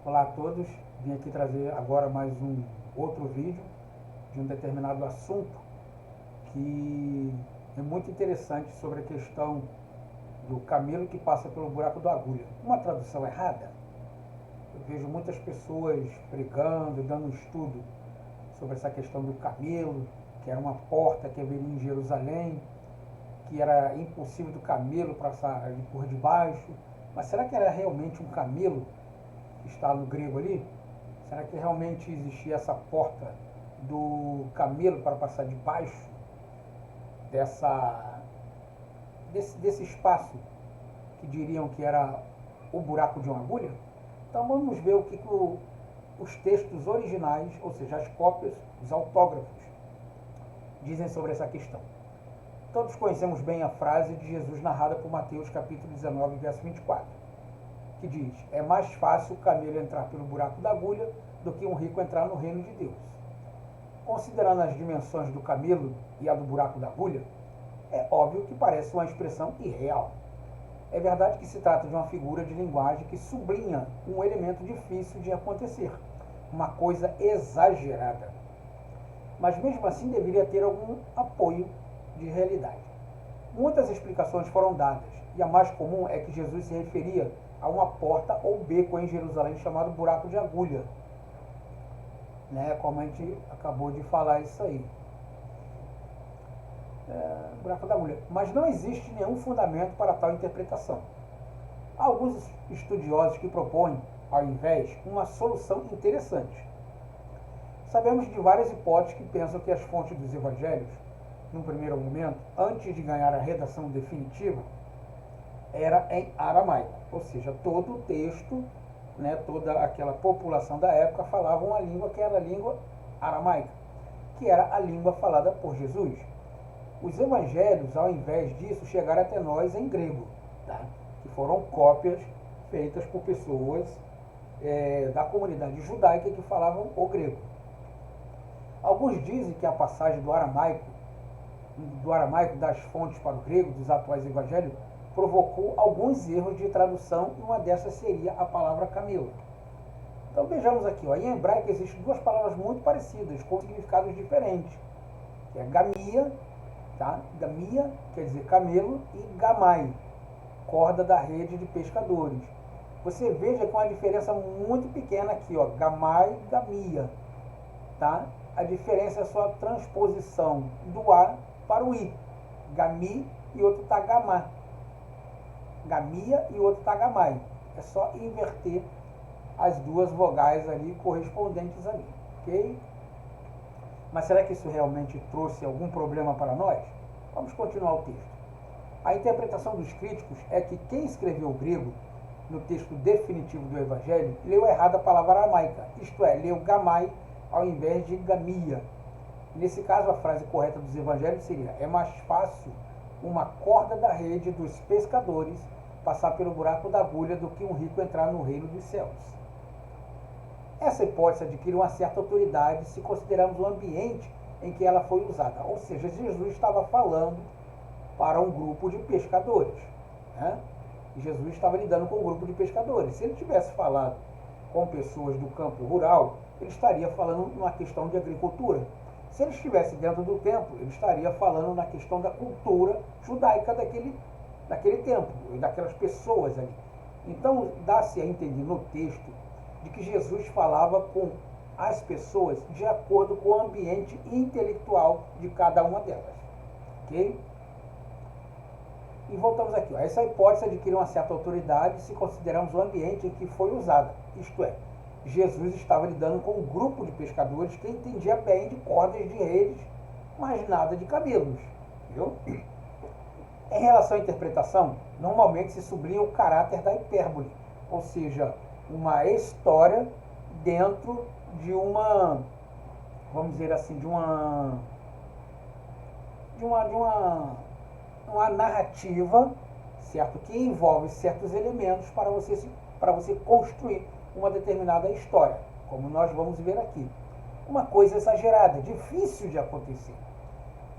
Olá a todos, vim aqui trazer agora mais um outro vídeo de um determinado assunto que é muito interessante sobre a questão do camelo que passa pelo buraco da agulha. Uma tradução errada, eu vejo muitas pessoas pregando, dando um estudo sobre essa questão do camelo, que era uma porta que haveria em Jerusalém, que era impossível do camelo passar ali por debaixo. Mas será que era realmente um camelo que está no grego ali? Será que realmente existia essa porta do camelo para passar debaixo desse espaço que diriam que era o buraco de uma agulha? Então vamos ver o que os textos originais, ou seja, as cópias, os autógrafos, dizem sobre essa questão. Todos conhecemos bem a frase de Jesus narrada por Mateus capítulo 19, verso 24, que diz: é mais fácil o camelo entrar pelo buraco da agulha do que um rico entrar no reino de Deus. Considerando as dimensões do camelo e a do buraco da agulha, é óbvio que parece uma expressão irreal. É verdade que se trata de uma figura de linguagem que sublinha um elemento difícil de acontecer, uma coisa exagerada. Mas mesmo assim deveria ter algum apoio de realidade. Muitas explicações foram dadas, e a mais comum é que Jesus se referia a uma porta ou beco em Jerusalém chamado buraco de agulha, como a gente acabou de falar isso aí. Buraco da agulha. Mas não existe nenhum fundamento para tal interpretação. Há alguns estudiosos que propõem, ao invés, uma solução interessante. Sabemos de várias hipóteses que pensam que as fontes dos evangelhos, num primeiro momento, antes de ganhar a redação definitiva, era em aramaico, ou seja, todo o texto, toda aquela população da época falava uma língua que era a língua aramaica, que era a língua falada por Jesus. Os evangelhos, ao invés disso, chegaram até nós em grego, que foram cópias feitas por pessoas da comunidade judaica que falavam o grego. Alguns dizem que a passagem do aramaico das fontes para o grego dos atuais evangelhos provocou alguns erros de tradução, e uma dessas seria a palavra camelo. Então vejamos aqui, em hebraico existem duas palavras muito parecidas, com significados diferentes, que é gamia, gamia quer dizer camelo, e gamai, corda da rede de pescadores. Você veja que é uma diferença muito pequena aqui, gamai, gamia, A diferença é só a transposição do A para o I. Gami e outro tá gamá. Gamia e outro tá gamai. É só inverter as duas vogais ali correspondentes ali, ok? Mas será que isso realmente trouxe algum problema para nós? Vamos continuar o texto. A interpretação dos críticos é que quem escreveu o grego no texto definitivo do Evangelho leu errado a palavra aramaica, isto é, leu gamai ao invés de gamia. Nesse caso, a frase correta dos evangelhos seria: é mais fácil uma corda da rede dos pescadores passar pelo buraco da agulha do que um rico entrar no reino dos céus. Essa hipótese adquire uma certa autoridade se considerarmos o ambiente em que ela foi usada. Ou seja, Jesus estava falando para um grupo de pescadores. Jesus estava lidando com um grupo de pescadores. Se ele tivesse falado com pessoas do campo rural, ele estaria falando numa questão de agricultura. Se ele estivesse dentro do templo, ele estaria falando na questão da cultura judaica daquele templo, e daquelas pessoas ali. Então, dá-se a entender no texto de que Jesus falava com as pessoas de acordo com o ambiente intelectual de cada uma delas. Ok? E voltamos aqui. Essa hipótese adquire uma certa autoridade se considerarmos o ambiente em que foi usada. Isto é, Jesus estava lidando com um grupo de pescadores que entendia bem de cordas de redes, mas nada de camelos. Viu? Em relação à interpretação, normalmente se sublinha o caráter da hipérbole, ou seja, uma história dentro de uma, vamos dizer assim, de uma narrativa, certo? Que envolve certos elementos para você construir uma determinada história, como nós vamos ver aqui. Uma coisa exagerada, difícil de acontecer.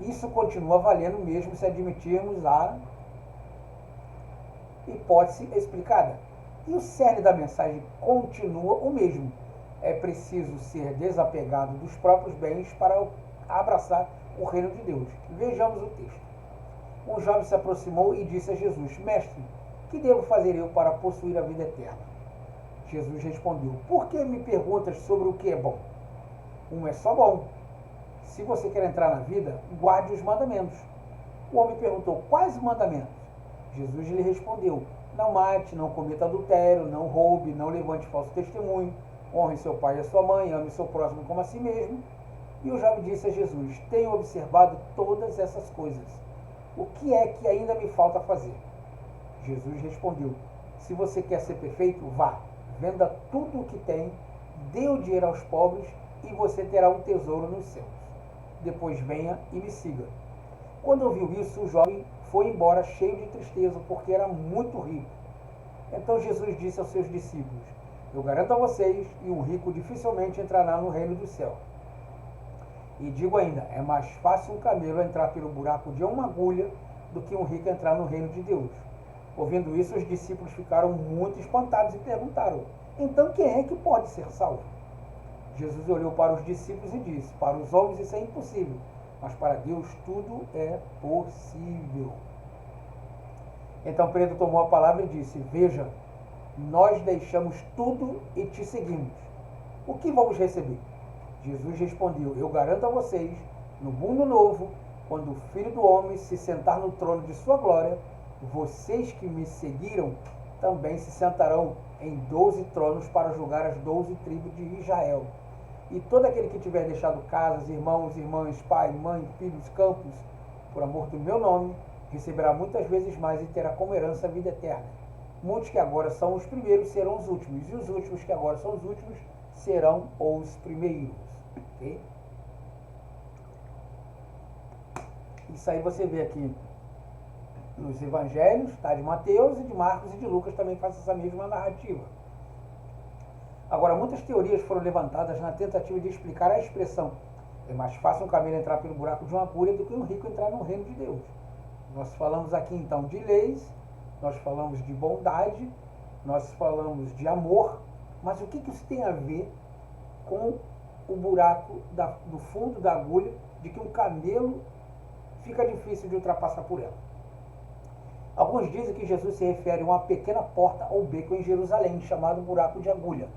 Isso continua valendo mesmo se admitirmos a hipótese explicada. E o cerne da mensagem continua o mesmo. É preciso ser desapegado dos próprios bens para abraçar o reino de Deus. Vejamos o texto. Um jovem se aproximou e disse a Jesus: Mestre, que devo fazer eu para possuir a vida eterna? Jesus respondeu: Por que me perguntas sobre o que é bom? Um é só bom. Se você quer entrar na vida, guarde os mandamentos. O homem perguntou: Quais mandamentos? Jesus lhe respondeu: Não mate, não cometa adultério, não roube, não levante falso testemunho, honre seu pai e a sua mãe, ame seu próximo como a si mesmo. E o jovem disse a Jesus: Tenho observado todas essas coisas. O que é que ainda me falta fazer? Jesus respondeu: Se você quer ser perfeito, vá, venda tudo o que tem, dê o dinheiro aos pobres e você terá um tesouro nos céus. Depois venha e me siga. Quando ouviu isso, o jovem foi embora cheio de tristeza, porque era muito rico. Então Jesus disse aos seus discípulos: Eu garanto a vocês, e um rico dificilmente entrará no reino do céu. E digo ainda, é mais fácil um camelo entrar pelo buraco de uma agulha do que um rico entrar no reino de Deus. Ouvindo isso, os discípulos ficaram muito espantados e perguntaram: Então quem é que pode ser salvo? Jesus olhou para os discípulos e disse: Para os homens isso é impossível, mas para Deus tudo é possível. Então Pedro tomou a palavra e disse: Veja, nós deixamos tudo e te seguimos. O que vamos receber? Jesus respondeu: Eu garanto a vocês, no mundo novo, quando o Filho do Homem se sentar no trono de sua glória, vocês que me seguiram também se sentarão em 12 tronos para julgar as 12 tribos de Israel. E todo aquele que tiver deixado casas, irmãos, irmãs, pai, mãe, filhos, campos, por amor do meu nome, receberá muitas vezes mais e terá como herança a vida eterna. Muitos que agora são os primeiros serão os últimos, e os últimos que agora são os últimos serão os primeiros. Okay? Isso aí você vê aqui nos evangelhos, tá? De Mateus e de Marcos e de Lucas também faz essa mesma narrativa. Agora, muitas teorias foram levantadas na tentativa de explicar a expressão: é mais fácil um camelo entrar pelo buraco de uma agulha do que um rico entrar no reino de Deus. Nós falamos aqui então de leis, nós falamos de bondade, nós falamos de amor, mas o que isso tem a ver com o buraco do fundo da agulha, de que um camelo fica difícil de ultrapassar por ela? Alguns dizem que Jesus se refere a uma pequena porta ou beco em Jerusalém, chamado buraco de agulha,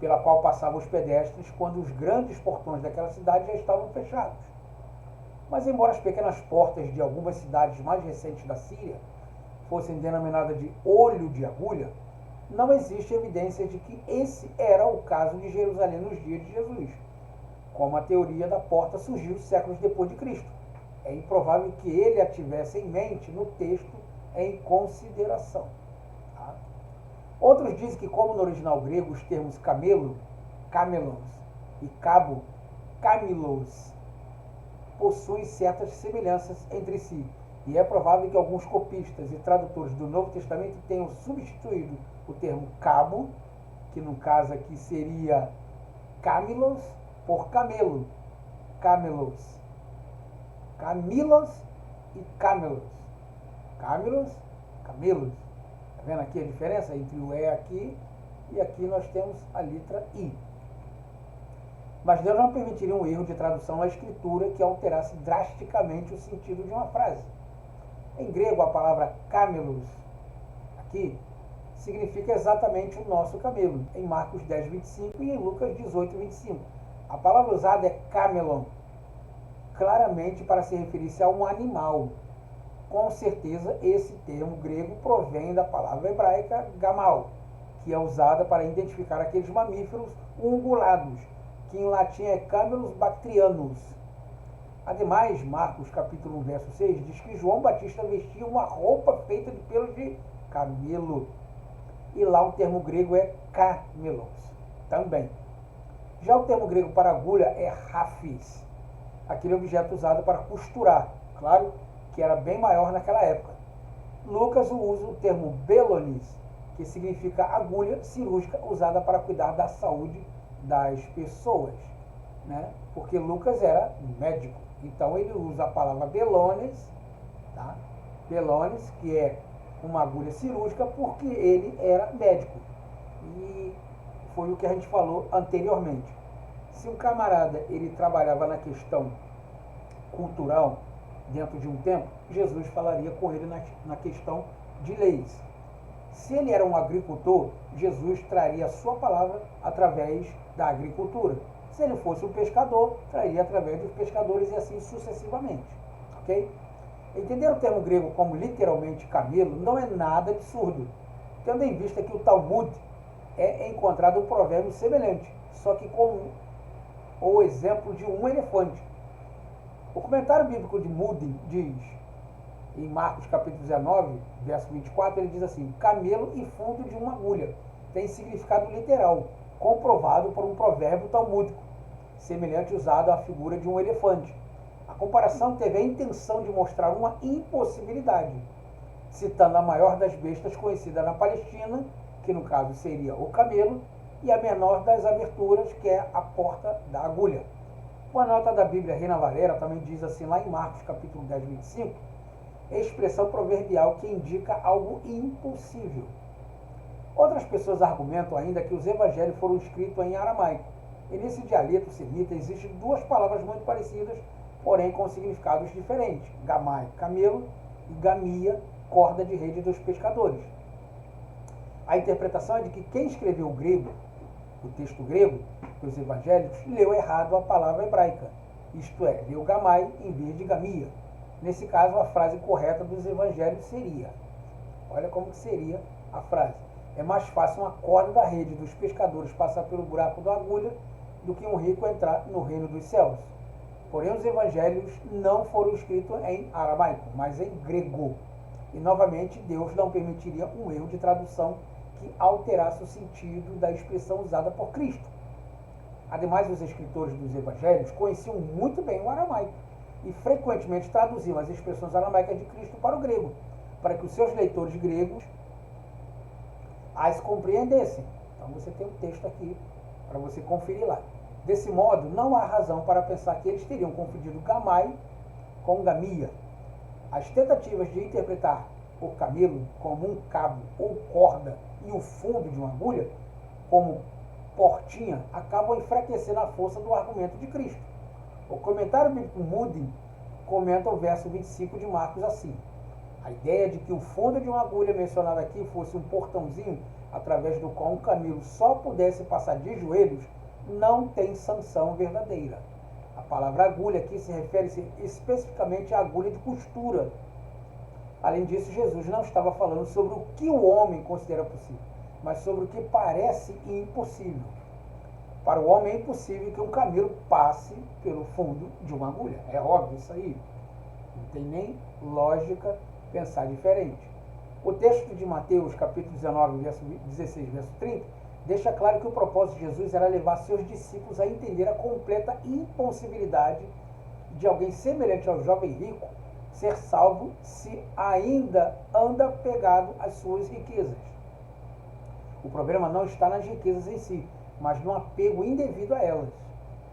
pela qual passavam os pedestres quando os grandes portões daquela cidade já estavam fechados. Mas embora as pequenas portas de algumas cidades mais recentes da Síria fossem denominadas de olho de agulha, não existe evidência de que esse era o caso de Jerusalém nos dias de Jesus, como a teoria da porta surgiu séculos depois de Cristo. É improvável que ele a tivesse em mente no texto em consideração. Tá? Outros dizem que, como no original grego, os termos camelo, camelos e cabo, camilos, possuem certas semelhanças entre si, e é provável que alguns copistas e tradutores do Novo Testamento tenham substituído o termo cabo, que no caso aqui seria camilos, por camelo, camelos, camilos e camelos, camelos, camelos. Está vendo aqui a diferença entre o E aqui e aqui nós temos a letra I. Mas Deus não permitiria um erro de tradução na escritura que alterasse drasticamente o sentido de uma frase. Em grego, a palavra camelos, aqui, significa exatamente o nosso camelo, em Marcos 10, 25 e em Lucas 18, 25. A palavra usada é camelon, claramente para se referir-se a um animal. Com certeza, esse termo grego provém da palavra hebraica gamal, que é usada para identificar aqueles mamíferos ungulados, que em latim é Camelus bactrianus. Ademais, Marcos capítulo 1, verso 6, diz que João Batista vestia uma roupa feita de pelos de camelo. E lá o termo grego é camelos, também. Já o termo grego para agulha é rafis, aquele objeto usado para costurar, claro que era bem maior naquela época. Lucas usa o termo belonis, que significa agulha cirúrgica usada para cuidar da saúde das pessoas, né? Porque Lucas era médico, então ele usa a palavra belones, tá? Belones, que é uma agulha cirúrgica porque ele era médico. E foi o que a gente falou anteriormente. Se um camarada ele trabalhava na questão cultural dentro de um templo, Jesus falaria com ele na questão de leis. Se ele era um agricultor, Jesus traria a sua palavra através da agricultura. Se ele fosse um pescador, traria através dos pescadores e assim sucessivamente. Ok? Entender o termo grego como literalmente camelo não é nada absurdo, tendo em vista que o Talmud é encontrado um provérbio semelhante, só que com o exemplo de um elefante. O comentário bíblico de Moody diz, em Marcos capítulo 19, verso 24, ele diz assim: camelo e fundo de uma agulha tem significado literal, comprovado por um provérbio talmúdico, semelhante usado à figura de um elefante. A comparação teve a intenção de mostrar uma impossibilidade, citando a maior das bestas conhecida na Palestina, que no caso seria o camelo, e a menor das aberturas, que é a porta da agulha. Uma nota da Bíblia Reina Valera também diz assim, lá em Marcos capítulo 10, 25, expressão proverbial que indica algo impossível. Outras pessoas argumentam ainda que os evangelhos foram escritos em aramaico, e nesse dialeto semita existem duas palavras muito parecidas, porém com significados diferentes: gamai, camelo, e gamia, corda de rede dos pescadores. A interpretação é de que quem escreveu o grego, o texto grego dos evangelhos, leu errado a palavra hebraica, isto é, leu gamai em vez de gamia. Nesse caso, a frase correta dos evangelhos seria, olha como que seria a frase: é mais fácil uma corda da rede dos pescadores passar pelo buraco da agulha do que um rico entrar no reino dos céus. Porém, os evangelhos não foram escritos em aramaico, mas em grego. E, novamente, Deus não permitiria um erro de tradução que alterasse o sentido da expressão usada por Cristo. Ademais, os escritores dos evangelhos conheciam muito bem o aramaico e frequentemente traduziam as expressões aramaicas de Cristo para o grego, para que os seus leitores gregos as compreendessem. Então, você tem um texto aqui para você conferir lá. Desse modo, não há razão para pensar que eles teriam confundido gamai com gamia. As tentativas de interpretar o camelo como um cabo ou corda e o fundo de uma agulha como portinha acabam enfraquecendo a força do argumento de Cristo. O comentário bíblico Moody comenta o verso 25 de Marcos assim: a ideia de que o fundo de uma agulha mencionada aqui fosse um portãozinho através do qual um camelo só pudesse passar de joelhos não tem sanção verdadeira. A palavra agulha aqui se refere especificamente à agulha de costura. Além disso, Jesus não estava falando sobre o que o homem considera possível, mas sobre o que parece impossível. Para o homem é impossível que um camelo passe pelo fundo de uma agulha. É óbvio isso aí. Não tem nem lógica pensar diferente. O texto de Mateus, capítulo 19, verso 16, verso 30, deixa claro que o propósito de Jesus era levar seus discípulos a entender a completa impossibilidade de alguém semelhante ao jovem rico ser salvo se ainda anda pegado às suas riquezas. O problema não está nas riquezas em si, mas no apego indevido a elas,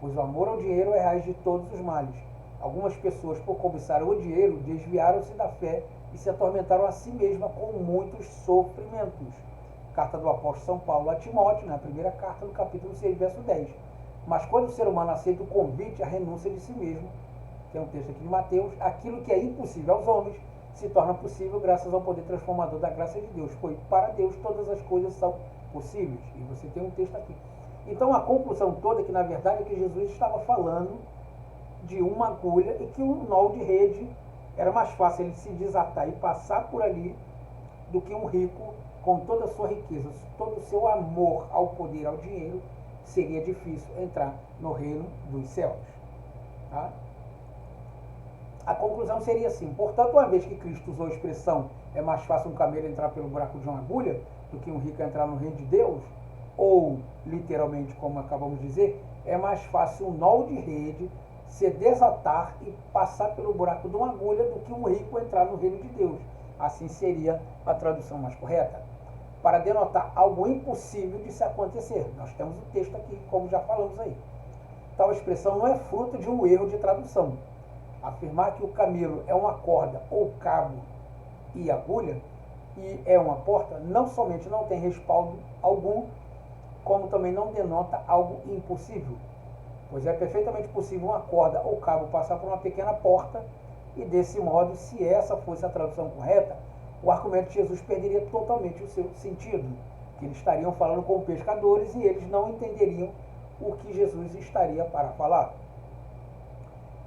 pois o amor ao dinheiro é a raiz de todos os males. Algumas pessoas, por cobiçar o dinheiro, desviaram-se da fé e se atormentaram a si mesmas com muitos sofrimentos. Carta do apóstolo São Paulo a Timóteo, na primeira carta, no capítulo 6, verso 10. Mas quando o ser humano aceita o convite à renúncia de si mesmo, que é um texto aqui de Mateus, aquilo que é impossível aos homens se torna possível graças ao poder transformador da graça de Deus, pois para Deus todas as coisas são possíveis. E você tem um texto aqui. Então a conclusão toda é que na verdade é que Jesus estava falando de uma agulha e que um nó de rede era mais fácil ele se desatar e passar por ali do que um rico com toda a sua riqueza, todo o seu amor ao poder, ao dinheiro, seria difícil entrar no reino dos céus. Tá? A conclusão seria assim: portanto, uma vez que Cristo usou a expressão é mais fácil um camelo entrar pelo buraco de uma agulha do que um rico entrar no reino de Deus, ou, literalmente, como acabamos de dizer, é mais fácil um nó de rede se desatar e passar pelo buraco de uma agulha do que um rico entrar no reino de Deus. Assim seria a tradução mais correta, para denotar algo impossível de se acontecer. Nós temos o texto aqui, como já falamos aí. Tal expressão não é fruto de um erro de tradução. Afirmar que o camelo é uma corda ou cabo e agulha e é uma porta, não somente não tem respaldo algum, como também não denota algo impossível, pois é perfeitamente possível uma corda ou cabo passar por uma pequena porta, e desse modo, se essa fosse a tradução correta, o argumento de Jesus perderia totalmente o seu sentido, que eles estariam falando com pescadores e eles não entenderiam o que Jesus estaria para falar.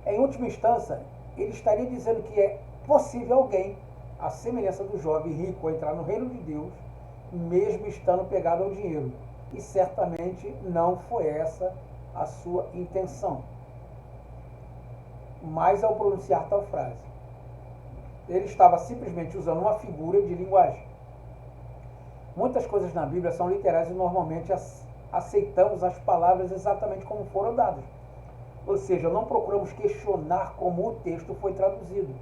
Em última instância, ele estaria dizendo que é possível alguém, à semelhança do jovem rico, entrar no reino de Deus, mesmo estando pegado ao dinheiro. E certamente não foi essa a sua intenção. Mas ao pronunciar tal frase, ele estava simplesmente usando uma figura de linguagem. Muitas coisas na Bíblia são literais e normalmente aceitamos as palavras exatamente como foram dadas. Ou seja, não procuramos questionar como o texto foi traduzido.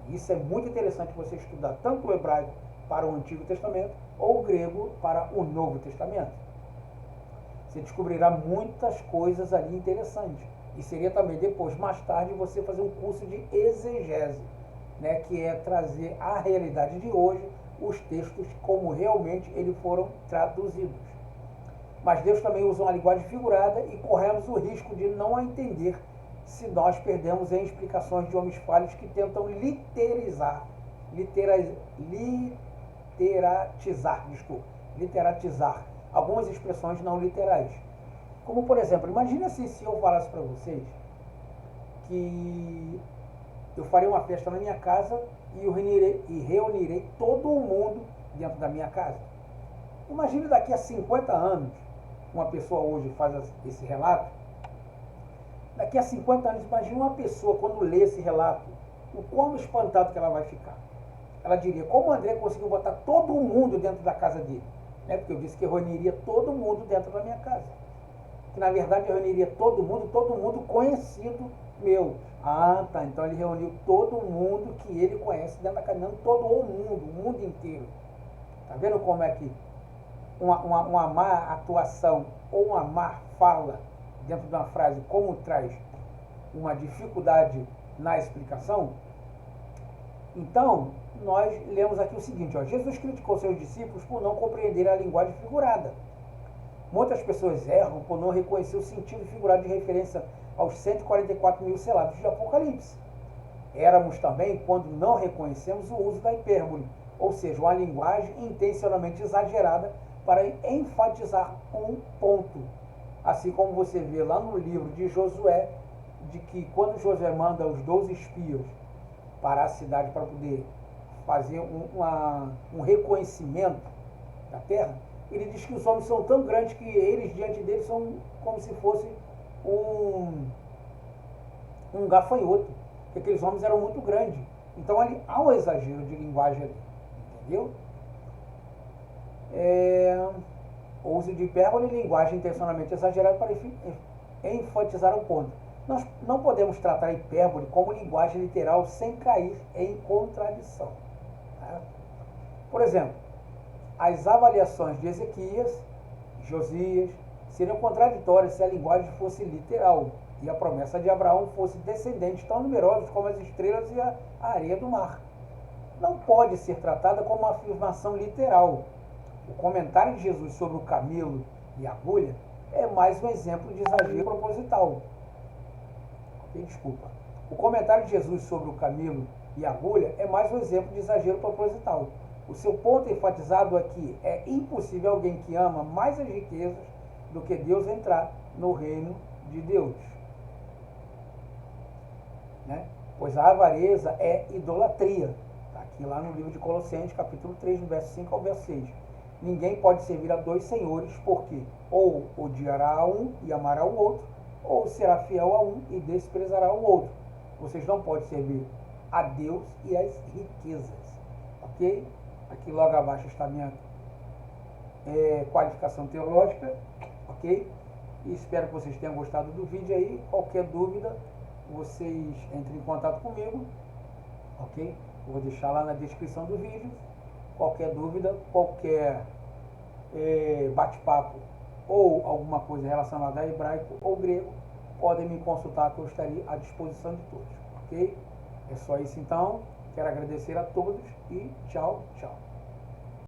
Isso é muito interessante você estudar tanto o hebraico para o Antigo Testamento ou o grego para o Novo Testamento. Você descobrirá muitas coisas ali interessantes. E seria também depois, mais tarde, você fazer um curso de exegese, né, que é trazer à realidade de hoje os textos como realmente eles foram traduzidos. Mas Deus também usa uma linguagem figurada e corremos o risco de não a entender se nós perdemos em explicações de homens falhos que tentam literatizar algumas expressões não literais. Como, por exemplo, imagine assim, se eu falasse para vocês que eu farei uma festa na minha casa e eu reunirei todo mundo dentro da minha casa. Imagine daqui a 50 anos, uma pessoa hoje faz esse relato, daqui a 50 anos, imagine uma pessoa quando lê esse relato, o quão espantado que ela vai ficar. Ela diria, como o André conseguiu botar todo mundo dentro da casa dele? Né? Porque eu disse que eu reuniria todo mundo dentro da minha casa. Que na verdade eu reuniria todo mundo conhecido meu. Ah, tá, então ele reuniu todo mundo que ele conhece dentro da casa, não todo o mundo inteiro. Tá vendo como é que uma má atuação ou uma má fala dentro de uma frase, como traz uma dificuldade na explicação? Então, nós lemos aqui o seguinte, ó, Jesus criticou seus discípulos por não compreender a linguagem figurada. Muitas pessoas erram por não reconhecer o sentido figurado de referência aos 144 mil selados de Apocalipse. Éramos também quando não reconhecemos o uso da hipérbole, ou seja, uma linguagem intencionalmente exagerada para enfatizar um ponto. Assim como você vê lá no livro de Josué, de que quando Josué manda os 12 espias para a cidade para poder fazer um reconhecimento da terra, ele diz que os homens são tão grandes que eles diante deles são como se fosse um gafanhoto, porque aqueles homens eram muito grandes. Então ali há um exagero de linguagem ali, entendeu? Uso de hipérbole e linguagem intencionalmente exagerada para enfatizar um ponto. Nós não podemos tratar a hipérbole como linguagem literal sem cair em contradição. Tá? Por exemplo, as avaliações de Ezequias, Josias, seriam contraditórias se a linguagem fosse literal e a promessa de Abraão fosse descendentes tão numerosos como as estrelas e a areia do mar. Não pode ser tratada como uma afirmação literal. O comentário de Jesus sobre o camelo e a agulha é mais um exemplo de exagero proposital. Desculpa. O comentário de Jesus sobre o camelo e a agulha é mais um exemplo de exagero proposital. O seu ponto enfatizado aqui é impossível alguém que ama mais as riquezas do que Deus entrar no reino de Deus. Né? Pois a avareza é idolatria. Está aqui lá no livro de Colossenses, capítulo 3, do verso 5 ao verso 6. Ninguém pode servir a dois senhores, porque ou odiará a um e amará o outro, ou será fiel a um e desprezará o outro. Vocês não podem servir a Deus e às riquezas. Ok? Aqui logo abaixo está a minha qualificação teológica. Ok? E espero que vocês tenham gostado do vídeo aí. Qualquer dúvida, vocês entrem em contato comigo. Ok? Eu vou deixar lá na descrição do vídeo. Qualquer dúvida, qualquer bate-papo ou alguma coisa relacionada a hebraico ou grego, podem me consultar que eu estarei à disposição de todos, ok? É só isso então, quero agradecer a todos e tchau, tchau.